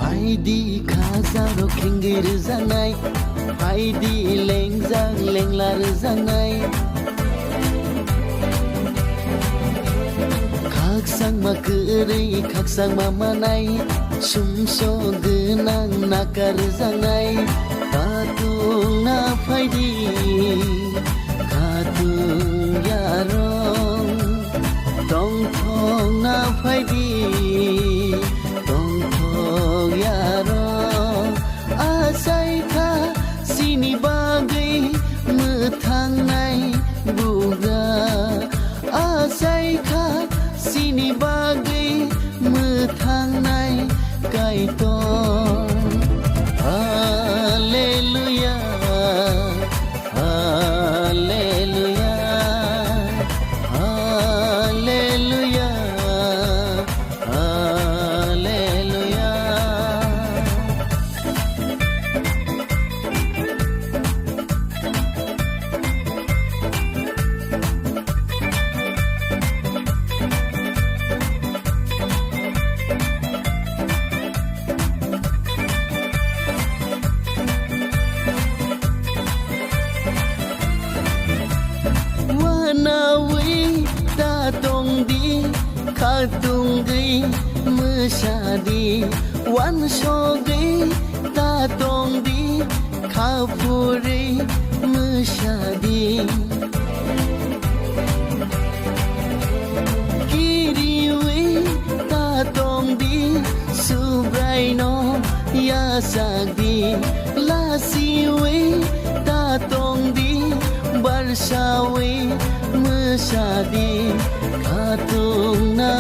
Haidi khazaro khingir zangai Haidi lengjang lenglar zangai Khaksang makeri khaksang mamanai Sumso genang nakar zangai Khatung na phaidi Khatung yarong Tong thong na phaidi Asaika sini bagai methangnai buga Asaika sini bagai methangnai kaiton Hallelujah Hallelujah Hallelujah Hallelujah Wanawi datong di Khatung gay masyadi Wan shogay datong di Khapuri masyadi Kiriwi datong di Subraino yasagdi Lasiwi datong di Barsawi masyadi Khatung na